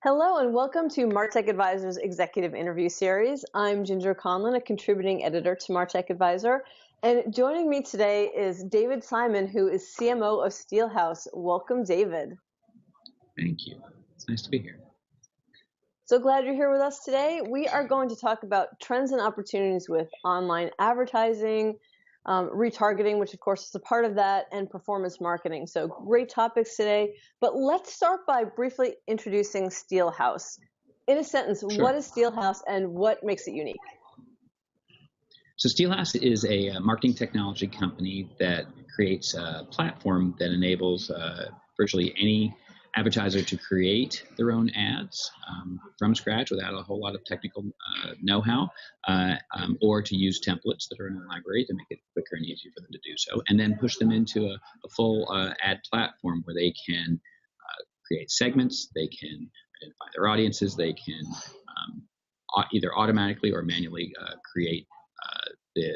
Hello and welcome to MarTechAdvisor's executive interview series. I'm Ginger Conlon, a contributing editor to MarTechAdvisor. And joining me today is David Simon, who is CMO of Steelhouse. Welcome, David. Thank you. It's nice to be here. So glad you're here with us today. We are going to talk about trends and opportunities with online advertising, retargeting, which of course is a part of that, and performance marketing. So great topics today. But let's start by briefly introducing Steelhouse. In a sentence, Sure. What is Steelhouse and what makes it unique? So Steelhouse is a marketing technology company that creates a platform that enables virtually any advertiser to create their own ads from scratch without a whole lot of technical know-how, or to use templates that are in a library to make it quicker and easier for them to do so, and then push them into a full ad platform where they can create segments, they can identify their audiences, they can either automatically or manually create the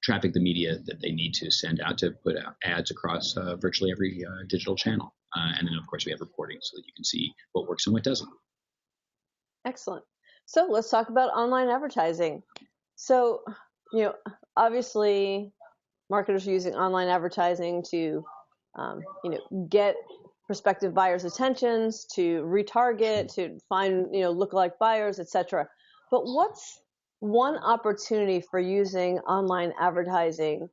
traffic, the media that they need to send out to put out ads across virtually every digital channel. And then, of course, we have reporting so that you can see what works and what doesn't. Excellent. So let's talk about online advertising. So, obviously, marketers are using online advertising to, get prospective buyers' attentions, to retarget, to find, lookalike buyers, etc. But what's one opportunity for using online advertising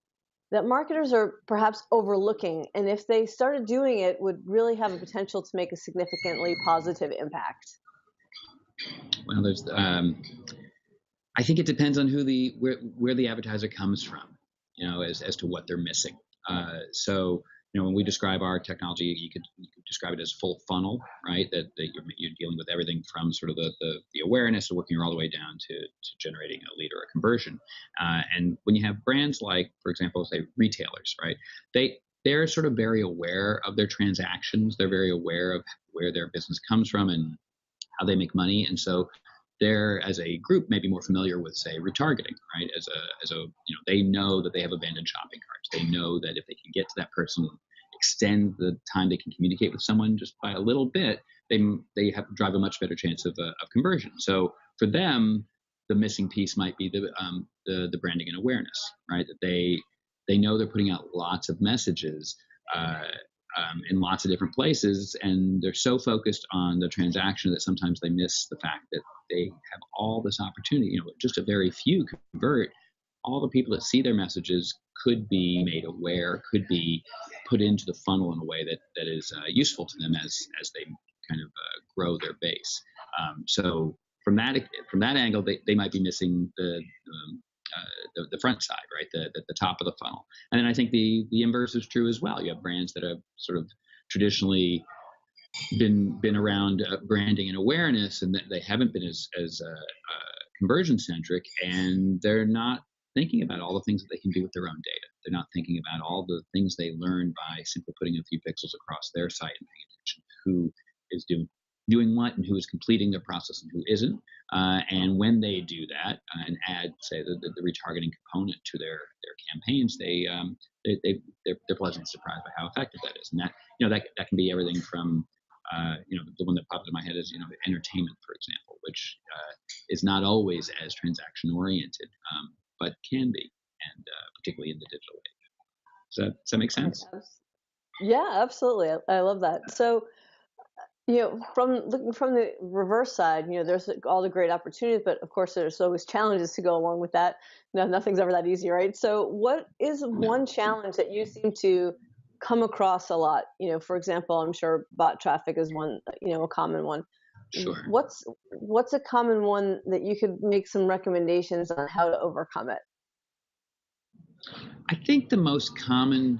that marketers are perhaps overlooking, and if they started doing it, would really have a potential to make a significantly positive impact? Well, there's, I think it depends on where the advertiser comes from, as to what they're missing. So, when we describe our technology, you could describe it as full funnel, right? That you're dealing with everything from sort of the awareness of working all the way down to generating a lead or a conversion. And when you have brands like, for example, say retailers, right? They're sort of very aware of their transactions. They're very aware of where their business comes from and how they make money. And so they're, as a group, maybe more familiar with, say, retargeting, right? They know that they have abandoned shopping carts. They know that if they can get to that person, extend the time they can communicate with someone just by a little bit, they have to drive a much better chance of conversion. So for them, the missing piece might be the branding and awareness, right? That they know they're putting out lots of messages in lots of different places, and they're so focused on the transaction that sometimes they miss the fact that they have all this opportunity. Just a very few convert. All the people that see their messages could be made aware, could be put into the funnel in a way that is useful to them as they kind of grow their base. So from that angle, they might be missing the front side, right? The top of the funnel. And then I think the inverse is true as well. You have brands that have sort of traditionally been around branding and awareness, and that they haven't been as conversion centric, and they're not thinking about all the things that they can do with their own data. They're not thinking about all the things they learn by simply putting a few pixels across their site and paying attention to who is doing what and who is completing their process and who isn't. And when they do that and add, say, the retargeting component to their campaigns, they're pleasantly surprised by how effective that is. And that can be everything from the one that popped into my head is entertainment, for example, which is not always as transaction oriented, but can be, and particularly in the digital age. Does that make sense? Yeah, absolutely. I love that. So, from the reverse side, there's all the great opportunities, but of course there's always challenges to go along with that. Nothing's ever that easy, right? So what is one challenge that you seem to come across a lot? For example, I'm sure bot traffic is one, a common one. Sure. What's a common one that you could make some recommendations on how to overcome it? I think the most common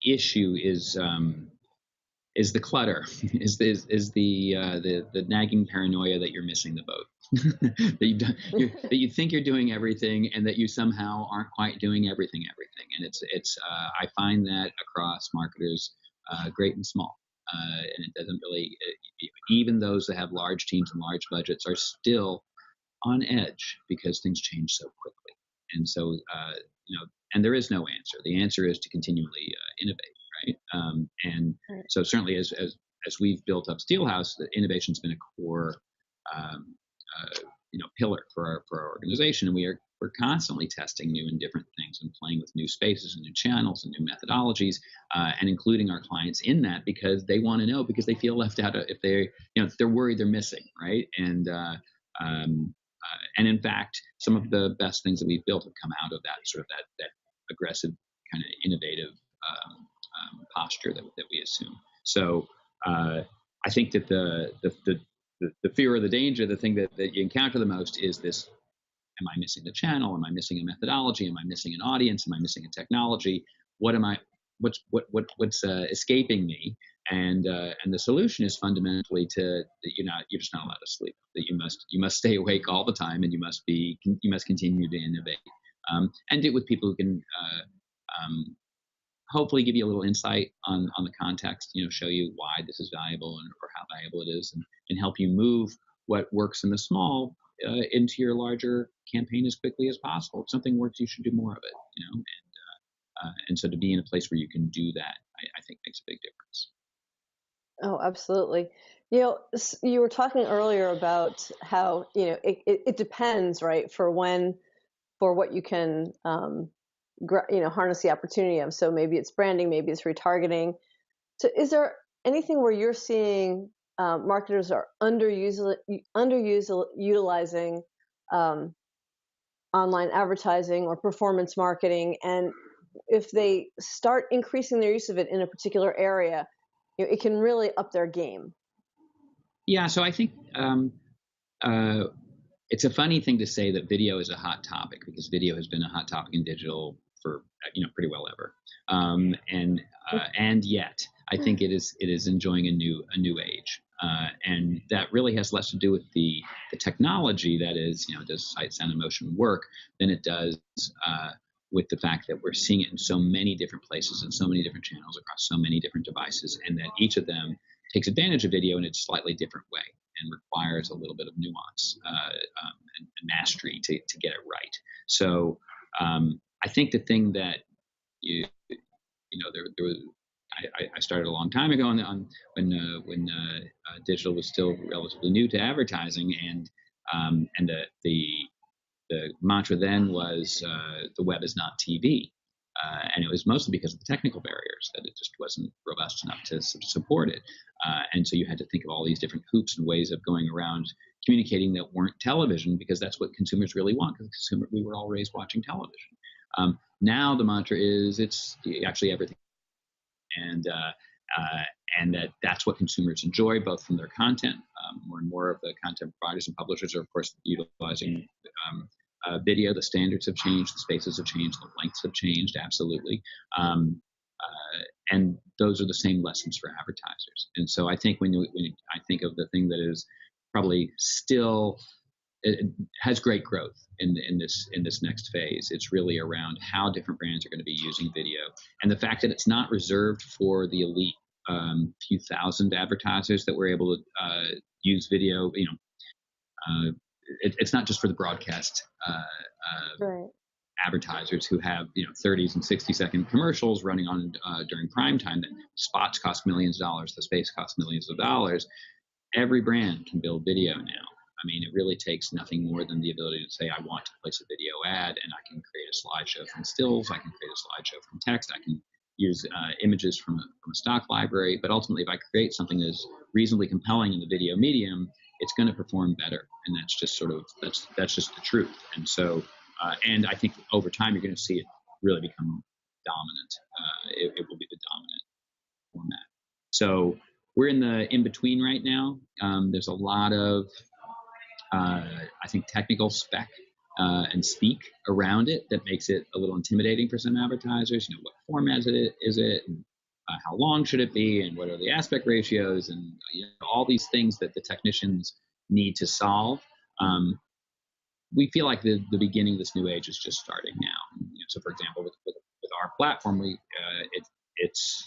issue is the clutter, is the nagging paranoia that you're missing the boat, that you think you're doing everything, and that you somehow aren't quite doing everything. And it's I find that across marketers, great and small, and it doesn't really. Even those that have large teams and large budgets are still on edge because things change so quickly, and so and there is no answer. The answer is to continually innovate. Right. And so certainly as as we've built up Steelhouse, the innovation's been a core um, pillar for our organization, and we're constantly testing new and different things and playing with new spaces and new channels and new methodologies, and including our clients in that because they want to know, because they feel left out if they're worried they're missing, right? And in fact, some of the best things that we've built have come out of that sort of that aggressive kind of innovative posture that we assume. So I think that the fear or the danger, the thing that you encounter the most is this: am I missing the channel? Am I missing a methodology? Am I missing an audience? Am I missing a technology? What's escaping me? And the solution is fundamentally that you're just not allowed to sleep. That you must stay awake all the time, and you must continue to innovate, and do it with people who can hopefully give you a little insight on the context. Show you why this is valuable or how valuable it is, and help you move what works in the small into your larger campaign as quickly as possible. If something works, you should do more of it. And so to be in a place where you can do that, I think makes a big difference. Oh, absolutely. You were talking earlier about how, it depends, right, for what you can, harness the opportunity of. So maybe it's branding, maybe it's retargeting. So is there anything where you're seeing marketers are underutilizing online advertising or performance marketing, and if they start increasing their use of it in a particular area, it can really up their game? Yeah, so I think it's a funny thing to say that video is a hot topic, because video has been a hot topic in digital for pretty well ever, and yet I think it is enjoying a new age, and that really has less to do with the technology, that is, does sight, sound, and motion work, than it does with the fact that we're seeing it in so many different places and so many different channels across so many different devices, and that each of them takes advantage of video in a slightly different way and requires a little bit of nuance and mastery to get it right. So I think the thing that there was, I started a long time ago when digital was still relatively new to advertising, and the mantra then was the web is not TV. And it was mostly because of the technical barriers, that it just wasn't robust enough to support it. And so you had to think of all these different hoops and ways of going around communicating that weren't television, because that's what consumers really want, because we were all raised watching television. Now the mantra is it's actually everything. And that's what consumers enjoy, both from their content. More and more of the content providers and publishers are, of course, utilizing video. The standards have changed, the spaces have changed, the lengths have changed, absolutely. And those are the same lessons for advertisers. And so I think when I think of the thing that is probably still, it has great growth in this next phase, it's really around how different brands are going to be using video, and the fact that it's not reserved for the elite few thousand advertisers that were able to use video. It's not just for the broadcast Right. advertisers who have 30s and 60-second commercials running on during prime time. That spots cost millions of dollars, the space costs millions of dollars. Every brand can build video now. I mean, it really takes nothing more than the ability to say, I want to place a video ad, and I can create a slideshow from stills, I can create a slideshow from text, I can use images from a stock library. But ultimately, if I create something that's reasonably compelling in the video medium, it's going to perform better. And that's just that's just the truth. And so, and I think over time, you're going to see it really become dominant. It will be the dominant format. So we're in the in-between right now. There's a lot of, I think, technical spec and speak around it that makes it a little intimidating for some advertisers. What format is it? And how long should it be? And what are the aspect ratios? And all these things that the technicians need to solve. We feel like the beginning of this new age is just starting now. So, for example, with our platform, it's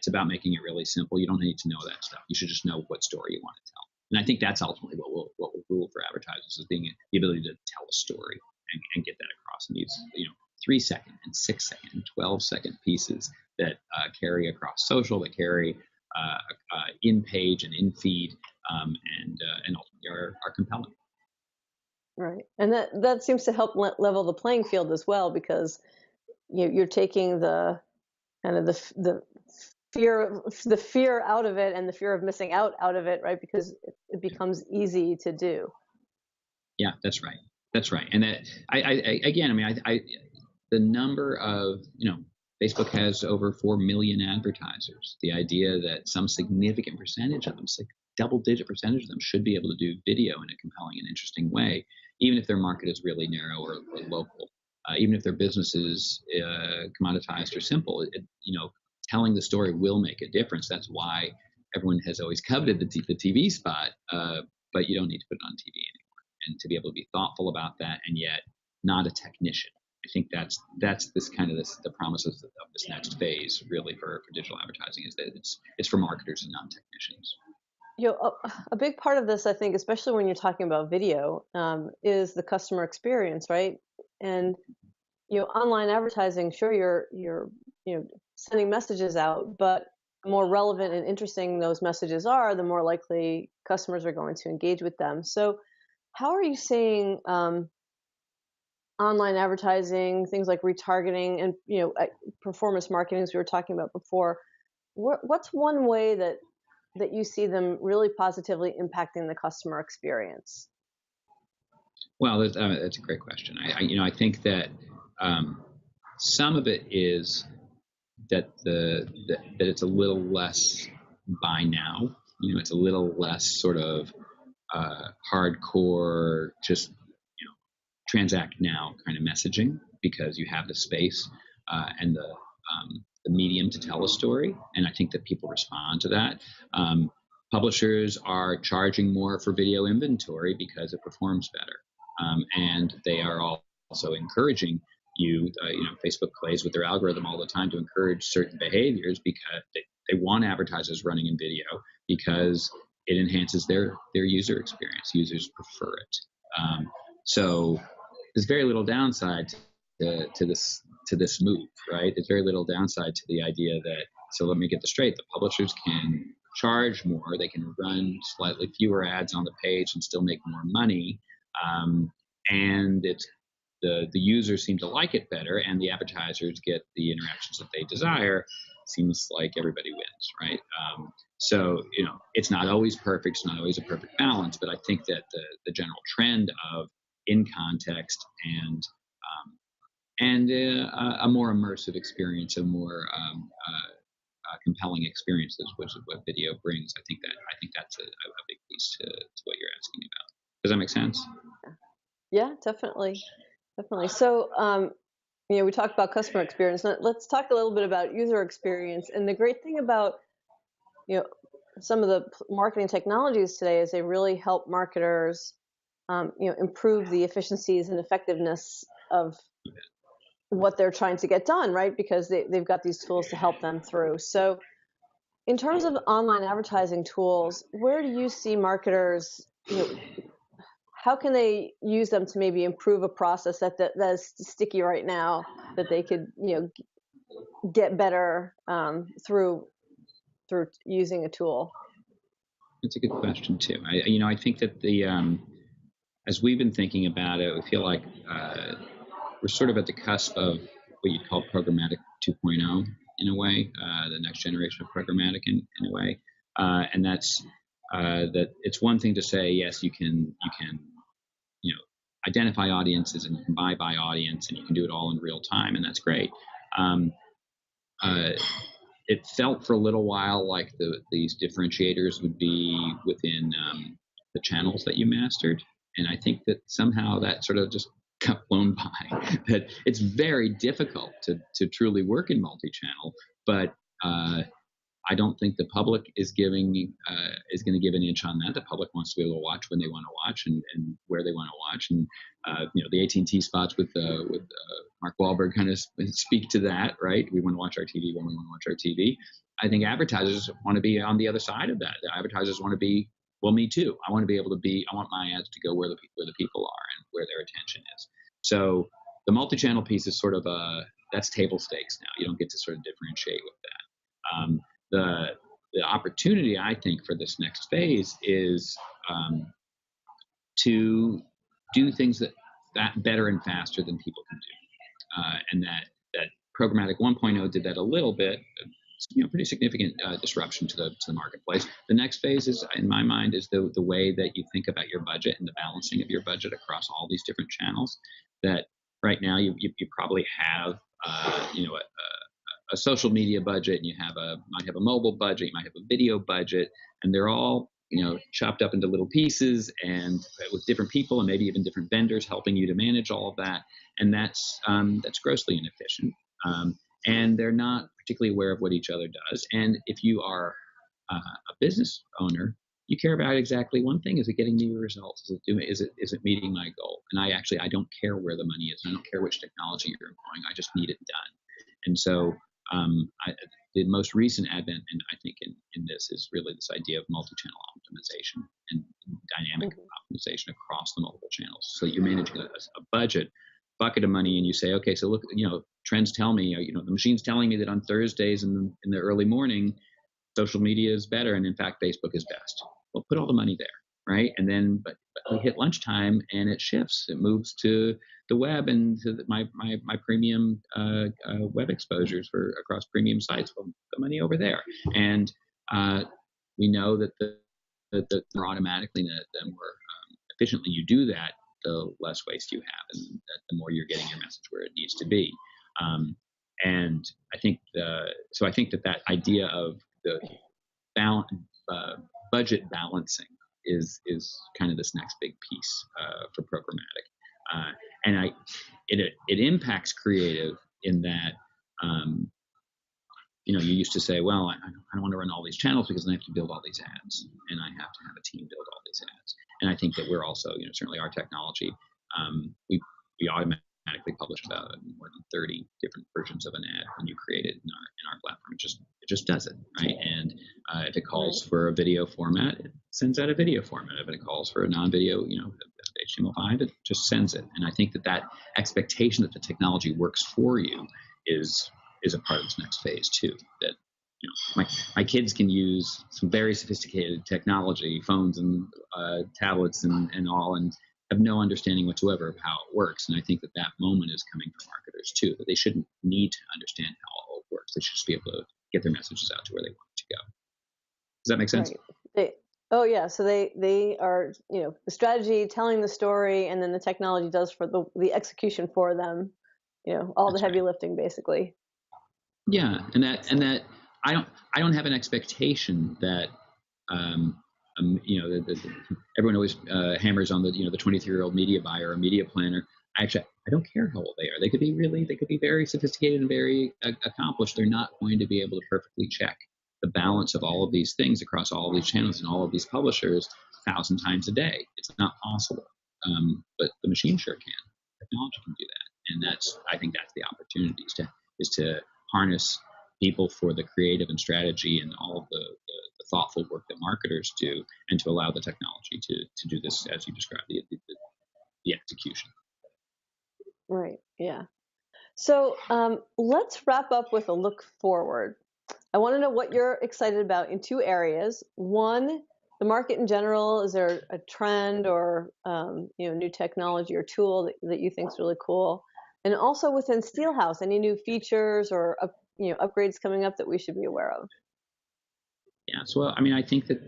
about making it really simple. You don't need to know that stuff. You should just know what story you want to tell. And I think that's ultimately what will rule for advertisers, is being the ability to tell a story and get that across, and use 3-second and 6-second and 12-second pieces that carry across social, that carry in page and in feed, and ultimately are compelling. Right. And that seems to help level the playing field as well, because you're taking the kind of the fear out of it, and the fear of missing out of it, right? Because it becomes easy to do. Yeah, that's right. That's right. And that the number of, Facebook has over 4 million advertisers. The idea that some significant percentage of them, like double-digit percentage of them, should be able to do video in a compelling and interesting way, even if their market is really narrow or local, even if their business is commoditized or simple. Telling the story will make a difference. That's why everyone has always coveted the TV spot, but you don't need to put it on TV anymore. And to be able to be thoughtful about that, and yet not a technician. I think that's the promise of this next phase, really, for digital advertising, is that it's for marketers and non-technicians. A big part of this, I think, especially when you're talking about video, is the customer experience, right? And online advertising, sure, you're sending messages out, but the more relevant and interesting those messages are, the more likely customers are going to engage with them. So, how are you seeing online advertising, things like retargeting and performance marketing, as we were talking about before? What's one way that you see them really positively impacting the customer experience? Well, that's a great question. I think that some of it is that that it's a little less buy now. It's a little less sort of hardcore, just transact now kind of messaging, because you have the space and the medium to tell a story. And I think that people respond to that. Publishers are charging more for video inventory because it performs better. And they are also encouraging you. Facebook plays with their algorithm all the time to encourage certain behaviors, because they want advertisers running in video, because it enhances their user experience. Users prefer it. So there's very little downside to this move, right? There's very little downside to the idea that, so let me get this straight, the publishers can charge more, they can run slightly fewer ads on the page and still make more money, and it's the users seem to like it better, and the advertisers get the interactions that they desire. Seems like everybody wins, right? So it's not always perfect, it's not always a perfect balance, but I think that the general trend of in context and a more immersive experience, a more compelling experiences, which is what video brings. I think that's a big piece to what you're asking about. Does that make sense? Yeah, definitely. So, we talked about customer experience. Let's talk a little bit about user experience. And the great thing about, some of the marketing technologies today is they really help marketers, improve the efficiencies and effectiveness of what they're trying to get done, right? Because they've got these tools to help them through. So, in terms of online advertising tools, where do you see marketers, how can they use them to maybe improve a process that is sticky right now, that they could get better through using a tool? That's a good question too. I think that as we've been thinking about it, we feel like we're sort of at the cusp of what you'd call programmatic 2.0 in a way, the next generation of programmatic in a way, and that's that it's one thing to say, yes, you can identify audiences and you can buy by audience, and you can do it all in real time, and that's great. It felt for a little while like these differentiators would be within the channels that you mastered, and I think that somehow that sort of just got blown by. That it's very difficult to truly work in multi-channel, but I don't think the public is going to give an inch on that. The public wants to be able to watch when they want to watch and where they want to watch. And the AT&T spots with Mark Wahlberg kind of speak to that, right? We want to watch our TV when we want to watch our TV. I think advertisers want to be on the other side of that. The advertisers want to be, well, me too. I want to be able to I want my ads to go where the people are and where their attention is. So the multi-channel piece is sort of that's table stakes now. You don't get to sort of differentiate with that. the opportunity, I think, for this next phase is to do things that better and faster than people can do, and that programmatic 1.0 did that a little bit. Pretty significant disruption to the marketplace. The next phase is, in my mind, is the way that you think about your budget and the balancing of your budget across all these different channels. That right now you probably have a social media budget, and you might have a mobile budget, you might have a video budget, and they're all chopped up into little pieces and with different people and maybe even different vendors helping you to manage all of that, and that's grossly inefficient. And they're not particularly aware of what each other does. And if you are a business owner, you care about exactly one thing: is it getting me results? Is it meeting my goal? And I don't care where the money is. I don't care which technology you're employing. I just need it done. And so the most recent advent, and I think in this, is really this idea of multi-channel optimization and dynamic optimization across the multiple channels. So you're managing a bucket of money, and you say, okay, so look, trends tell me, the machine's telling me that on Thursdays in the early morning, social media is better, and in fact, Facebook is best. Well, put all the money there, right? And then, but we hit lunchtime, and it shifts. It moves to the web and to my premium web exposures for across premium sites. Well, put money over there, and we know that the more automatically, the more efficiently you do that, the less waste you have, and the more you're getting your message where it needs to be. And I think that idea of the budget balancing is kind of this next big piece for programmatic, and it impacts creative in that you used to say, well, I don't want to run all these channels because then I have to build all these ads, and I have to have a team build all these ads. And I think that we're also, certainly our technology, we automatically publish about more than 30 different versions of an ad when you create it in our platform. It just does it, right? And if it calls for a video format, it sends out a video format. If it calls for a non-video, HTML5, it just sends it. And I think that expectation that the technology works for you is a part of this next phase too. That my kids can use some very sophisticated technology, phones and tablets and all, and have no understanding whatsoever of how it works. And I think that moment is coming from marketers too, that they shouldn't need to understand how all it works. They should just be able to get their messages out to where they want it to go. Does that make sense? Right. So they are, the strategy, telling the story, and then the technology does for the execution for them, all the heavy lifting basically. Yeah. And that I don't have an expectation that, everyone always hammers on the 23-year-old media buyer or media planner. I don't care how old they are. They could be very sophisticated and very accomplished. They're not going to be able to perfectly check the balance of all of these things across all of these channels and all of these publishers 1,000 times a day. It's not possible. But the machine sure can. Technology can do that. And I think that's the opportunity is to harness people for the creative and strategy and all of the thoughtful work that marketers do, and to allow the technology to do this, as you described, the execution. Right. Yeah. So let's wrap up with a look forward. I want to know what you're excited about in two areas. One, the market in general. Is there a trend or new technology or tool that you think is really cool? And also within Steelhouse, any new features or upgrades coming up that we should be aware of? Yeah, so I think that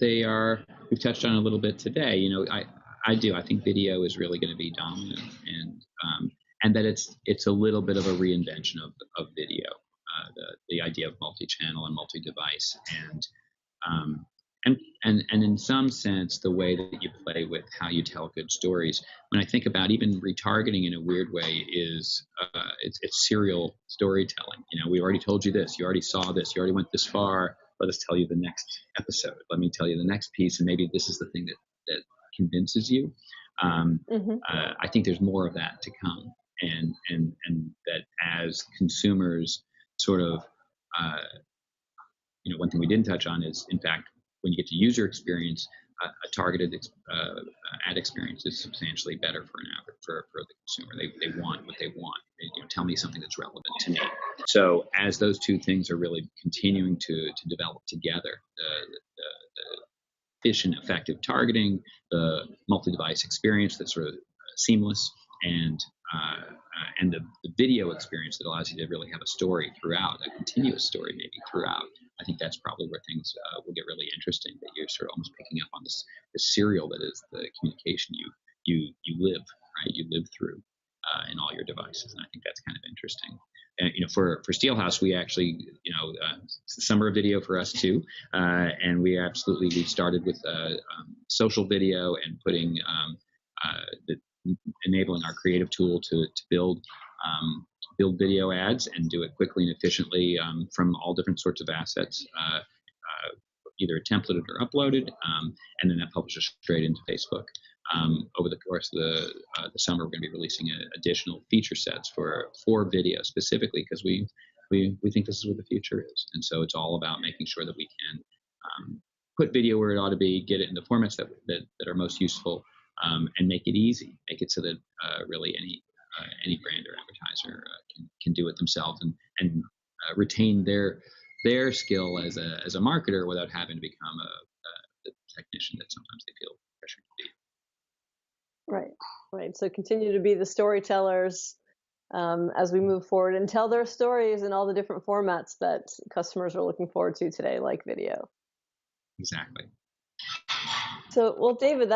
we've touched on it a little bit today. I think video is really going to be dominant, and that it's a little bit of a reinvention of video, the idea of multi-channel and multi-device, and in some sense the way that you play with how you tell good stories. When I think about even retargeting in a weird way is it's serial storytelling. We already told you this, you already saw this, you already went this far. Let us tell you the next episode. Let me tell you the next piece, and maybe this is the thing that convinces you. I think there's more of that to come, and that as consumers sort of, one thing we didn't touch on is, in fact, when you get to user experience, a targeted ad experience is substantially better for for the consumer. They want what they want. Tell me something that's relevant to me. So as those two things are really continuing to develop together, the efficient, effective targeting, the multi-device experience that's sort of seamless, and the video experience that allows you to really have a story throughout, a continuous story maybe throughout. I think that's probably where things will get really interesting. That you're sort of almost picking up on this serial that is the communication you live, right? You live through in all your devices, and I think that's kind of interesting. And for Steelhouse, we actually it's the summer of video for us too, and we started with social video and putting enabling our creative tool to build video ads and do it quickly and efficiently from all different sorts of assets, either templated or uploaded, and then that publishes straight into Facebook. Over the course of the summer, we're going to be releasing additional feature sets for video specifically, because we think this is where the future is. And so it's all about making sure that we can put video where it ought to be, get it in the formats that are most useful, and make it easy, make it so that really any brand or advertiser can do it themselves and retain their skill as a marketer without having to become a technician that sometimes they feel pressured to be. Right. So continue to be the storytellers as we move forward and tell their stories in all the different formats that customers are looking forward to today, like video. Exactly. So, well, David,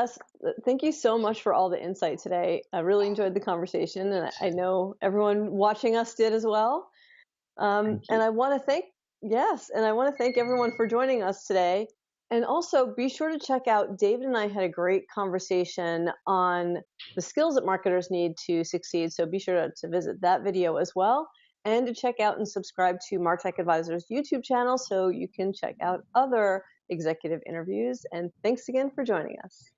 thank you so much for all the insight today. I really enjoyed the conversation, and I know everyone watching us did as well. And I want to thank everyone for joining us today. And also be sure to check out, David and I had a great conversation on the skills that marketers need to succeed. So be sure to visit that video as well, and to check out and subscribe to MarTechAdvisor's YouTube channel so you can check out other executive interviews. And thanks again for joining us.